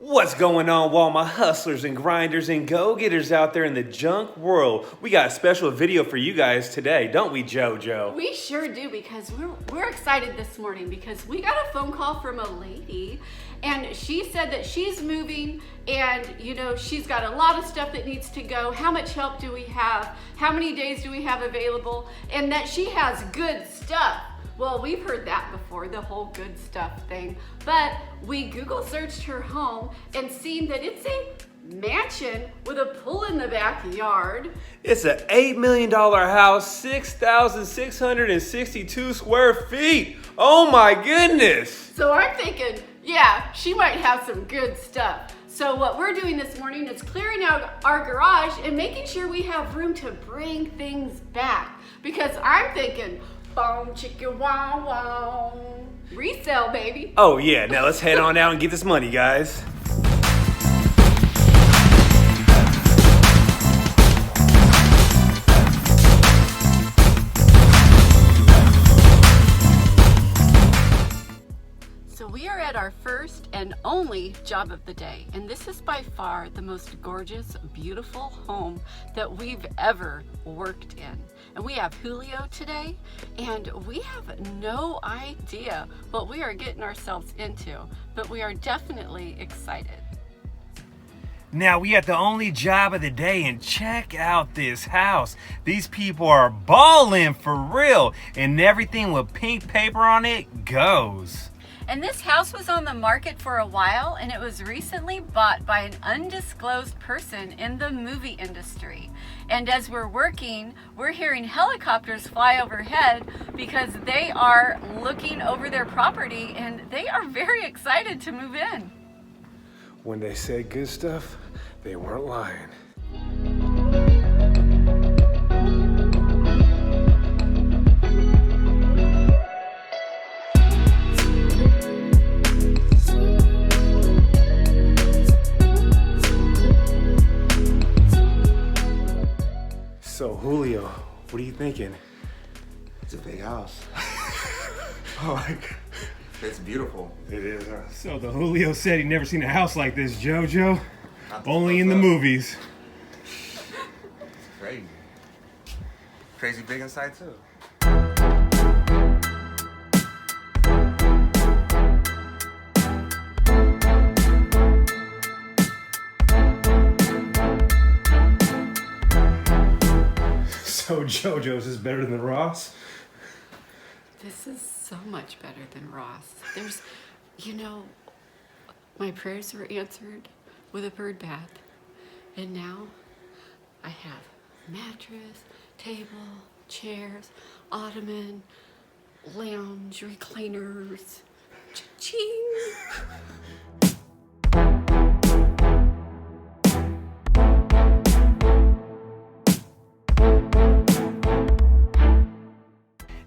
What's going on, all my hustlers and grinders and go-getters out there in the junk world? We got a special video for you guys today, don't we, JoJo? We sure do, because we're excited this morning because we got a phone call from a lady and she said that she's moving and she's got a lot of stuff that needs to go. How much help do we have? How many days do we have available? And that she has good stuff. Well, we've heard that before, the whole good stuff thing, but we Google searched her home and seen that it's a mansion with a pool in the backyard. It's an $8 million house, 6,662 square feet. Oh my goodness. So I'm thinking, yeah, she might have some good stuff. So what we're doing this morning is clearing out our garage and making sure we have room to bring things back. Because I'm thinking, boom, chicka, wow, wow. Resale, baby. Oh yeah, now let's head on out and get this money, guys. So we are at our first and only job of the day, and this is by far the most gorgeous, beautiful home that we've ever worked in. And we have Julio today, and we have no idea what we are getting ourselves into, but we are definitely excited. Now we at the only job of the day, and check out this house. These people are balling for real, and everything with pink paper on it goes. And this house was on the market for a while, and it was recently bought by an undisclosed person in the movie industry. And as we're working, we're hearing helicopters fly overhead because they are looking over their property and they are very excited to move in. When they said good stuff, they weren't lying. So Julio, what are you thinking? It's a big house. Oh my God. It's beautiful. It is. So the Julio said he never seen a house like this, JoJo. Only in the up. movies. It's crazy. Crazy big inside too. So JoJo's is better than Ross? This is so much better than Ross. There's, my prayers were answered with a bird bath. And now I have mattress, table, chairs, ottoman, lounge, recliners. Cha-ching!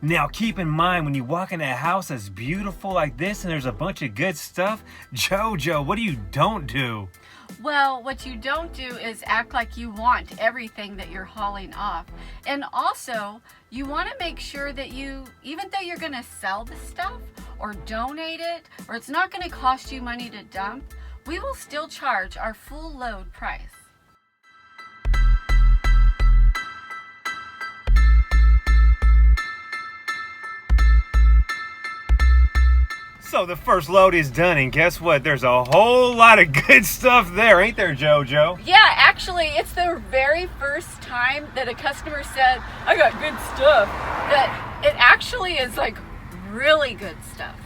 Now keep in mind, when you walk in a house that's beautiful like this and there's a bunch of good stuff, JoJo, what do? Well, what you don't do is act like you want everything that you're hauling off. And also, you want to make sure that even though you're going to sell the stuff or donate it, or it's not going to cost you money to dump, we will still charge our full load price. So the first load is done, and guess what? There's a whole lot of good stuff there, ain't there, JoJo? Yeah, actually, it's the very first time that a customer said, I got good stuff, that it actually is like really good stuff.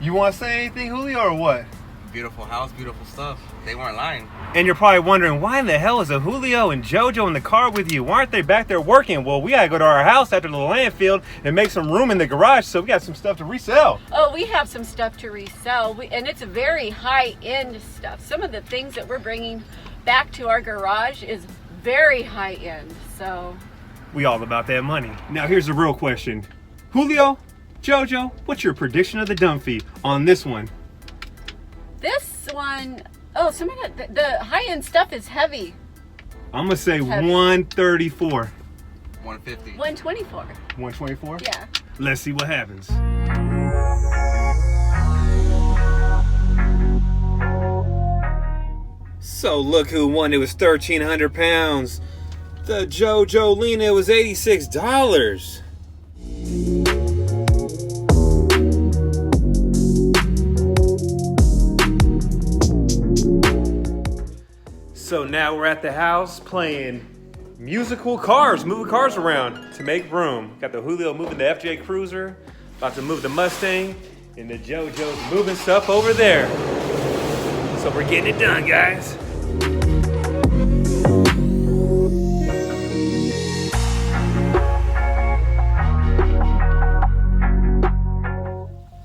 You want to say anything, Julio, or what? Beautiful house, beautiful stuff. They weren't lying. And you're probably wondering, why in the hell is a Julio and JoJo in the car with you? Why aren't they back there working? Well, we gotta go to our house after the landfill and make some room in the garage, so we got some stuff to resell. Oh, we have some stuff to resell, and it's very high-end stuff. Some of the things that we're bringing back to our garage is very high-end, so. We all about that money. Now here's the real question. Julio, JoJo, what's your prediction of the dump fee on this one? This one, oh, some of the high-end stuff is heavy. I'm gonna say 134. 150. 124. 124? Yeah. Let's see what happens. So look who won. It was 1,300 pounds. The JoJo Lena was $86. So now we're at the house playing musical cars, moving cars around to make room. Got the Julio moving the FJ Cruiser, about to move the Mustang, and the JoJo's moving stuff over there. So we're getting it done, guys.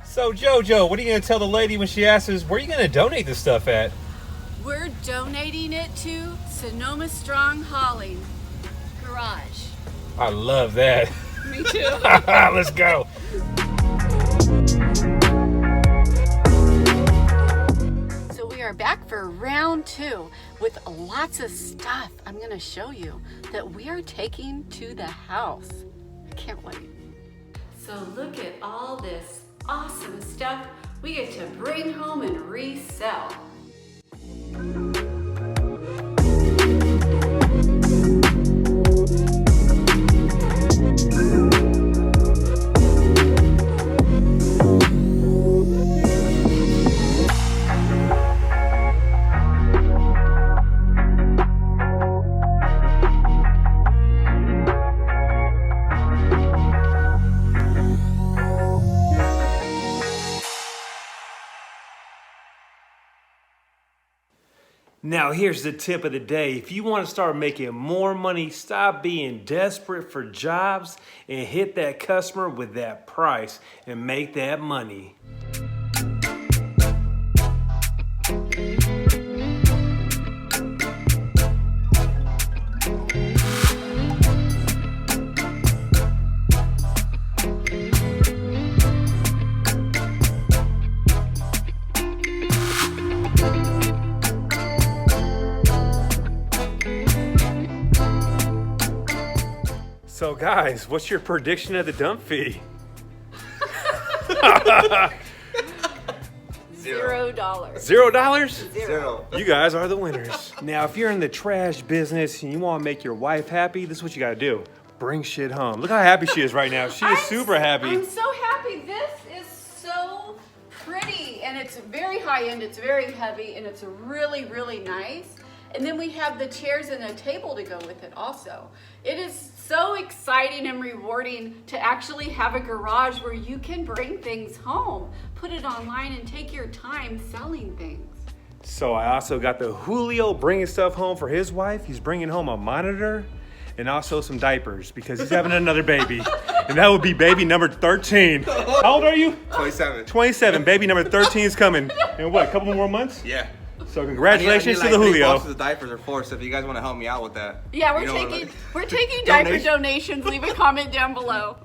So JoJo, what are you gonna tell the lady when she asks us, where are you gonna donate this stuff at? We're donating it to Sonoma Strong Hauling Garage. I love that. Me too. Let's go. So we are back for round 2 with lots of stuff I'm going to show you that we are taking to the house. I can't wait. So look at all this awesome stuff we get to bring home and resell. Now here's the tip of the day. If you want to start making more money, stop being desperate for jobs and hit that customer with that price and make that money. So guys, what's your prediction of the dump fee? $0. $0? Zero. You guys are the winners. Now, if you're in the trash business and you want to make your wife happy, this is what you got to do. Bring shit home. Look how happy she is right now. She is super happy. I'm so happy. This is so pretty, and it's very high-end, it's very heavy, and it's really, really nice. And then we have the chairs and a table to go with it also. It is so exciting and rewarding to actually have a garage where you can bring things home, put it online, and take your time selling things. So I also got the Julio bringing stuff home for his wife. He's bringing home a monitor and also some diapers because he's having another baby. And that would be baby number 13. How old are you? 27. 27. Baby number 13 is coming. In what, a couple more months? Yeah. So congratulations I need to the like 3 Julio. boxes of diapers or 4, so if you guys want to help me out with that. Yeah, we're you know what, taking like- we're taking diaper Donation. donations. Leave a comment down below.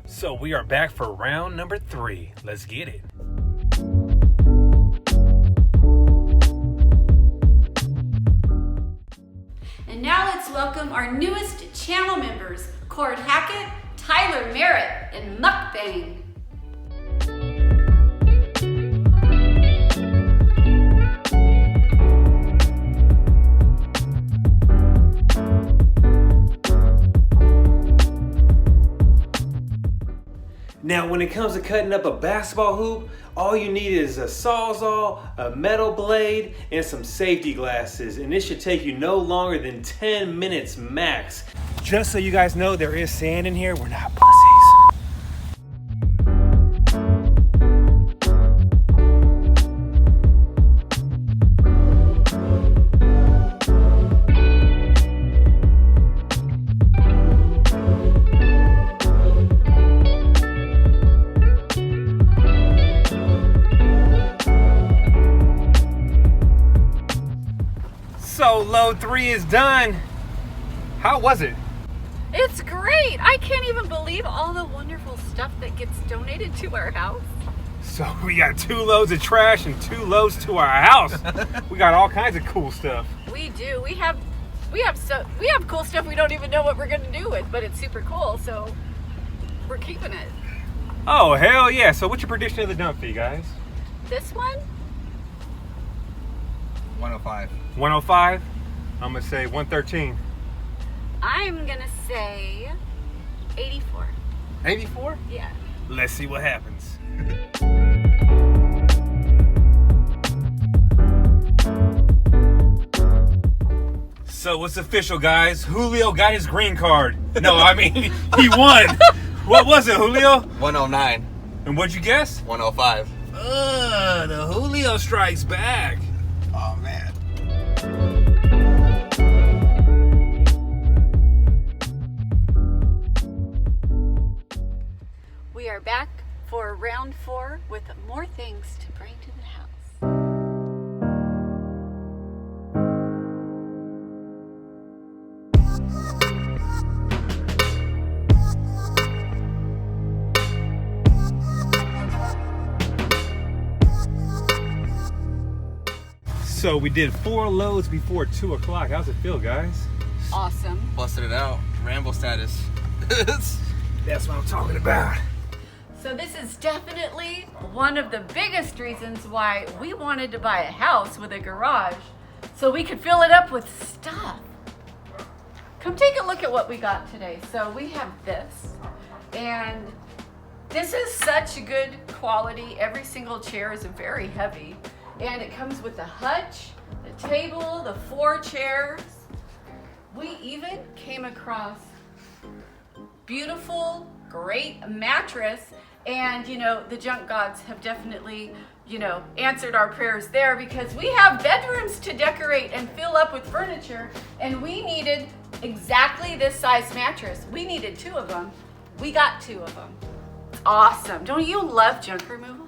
So we are back for round number 3. Let's get it. And now let's welcome our newest channel members, Cord Hackett, Tyler Merritt, and Mukbang. Now, when it comes to cutting up a basketball hoop, all you need is a Sawzall, a metal blade, and some safety glasses. And this should take you no longer than 10 minutes max. Just so you guys know, there is sand in here. We're not pussies. So load 3 is done. How was it? It's great. I can't even believe all the wonderful stuff that gets donated to our house. So we got 2 loads of trash and 2 loads to our house. We got all kinds of cool stuff. We do. We have we have cool stuff we don't even know what we're gonna do with, but it's super cool, so we're keeping it. Oh, hell yeah. So what's your prediction of the dump fee, guys? This one? 105. 105? I'm gonna say 113. I'm gonna say 84. 84? Yeah. Let's see what happens. So it's official, guys. Julio got his green card. No, I mean, he won. What was it, Julio? 109. And what'd you guess? 105. The Julio strikes back. Oh, man. We are back for round 4 with more things to bring to the house. So we did 4 loads before 2 o'clock. How's it feel, guys? Awesome. Busted it out. Rambo status. That's what I'm talking about. So this is definitely one of the biggest reasons why we wanted to buy a house with a garage, so we could fill it up with stuff. Come take a look at what we got today. So we have this, and this is such good quality. Every single chair is very heavy, and it comes with the hutch, the table, the 4 chairs. We even came across beautiful, great mattress, and you know, the junk gods have definitely, you know, answered our prayers there, because we have bedrooms to decorate and fill up with furniture, and we needed exactly this size mattress. We needed 2 of them. We got 2 of them. It's awesome. Don't you love junk removal?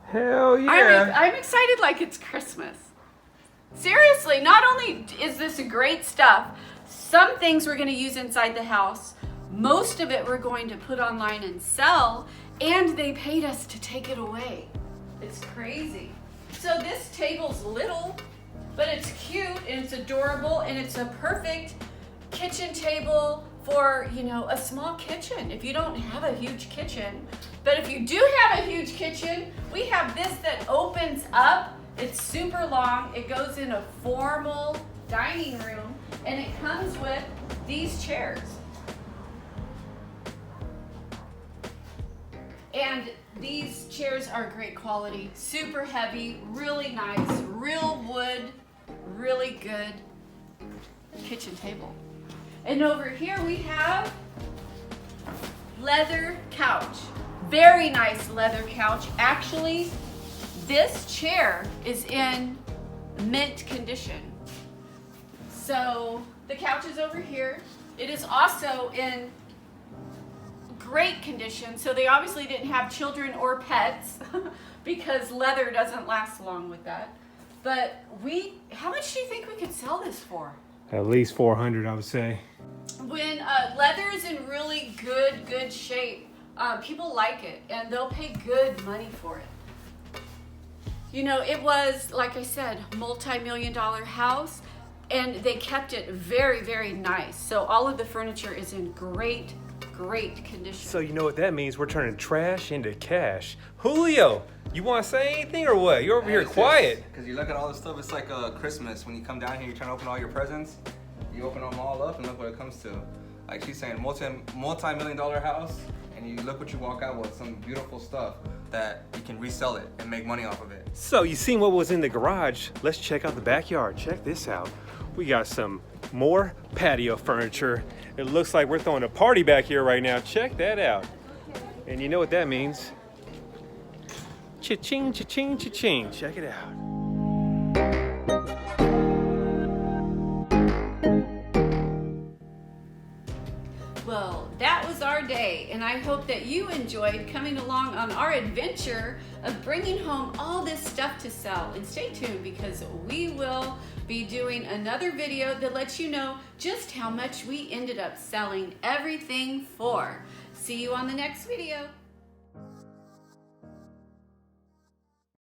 Hell yeah. I'm excited like it's Christmas. Seriously, not only is this great stuff, some things we're going to use inside the house, most of it we're going to put online and sell, and they paid us to take it away. It's crazy. So this table's little, but it's cute and it's adorable, and it's a perfect kitchen table for, you know, a small kitchen if you don't have a huge kitchen. But if you do have a huge kitchen, we have this that opens up. It's super long. It goes in a formal dining room, and it comes with these chairs. And these chairs are great quality, super heavy, really nice, real wood, really good kitchen table. And over here we have leather couch. Very nice leather couch. Actually, this chair is in mint condition. So the couch is over here. It is also in great condition. So they obviously didn't have children or pets because leather doesn't last long with that. But how much do you think we could sell this for? At least 400, I would say. When leather is in really good shape, people like it, and they'll pay good money for it. You know, it was, like I said, multi-million-dollar house, and they kept it very, very nice. So all of the furniture is in great condition. So you know what that means? We're turning trash into cash. Julio, you want to say anything or what? You're over here quiet. Because you look at all this stuff, it's like Christmas. When you come down here, you're trying to open all your presents. You open them all up and look what it comes to. Like she's saying, multi-million-dollar house, and you look what you walk out with, some beautiful stuff that you can resell it and make money off of it. So you seen what was in the garage. Let's check out the backyard. Check this out. We got some more patio furniture. It looks like we're throwing a party back here right now. Check that out. And you know what that means? Cha-ching, cha-ching, cha-ching. Check it out. Well, that was our day, and I hope that you enjoyed coming along on our adventure of bringing home all this stuff to sell. And stay tuned, because we will be doing another video that lets you know just how much we ended up selling everything for. See you on the next video.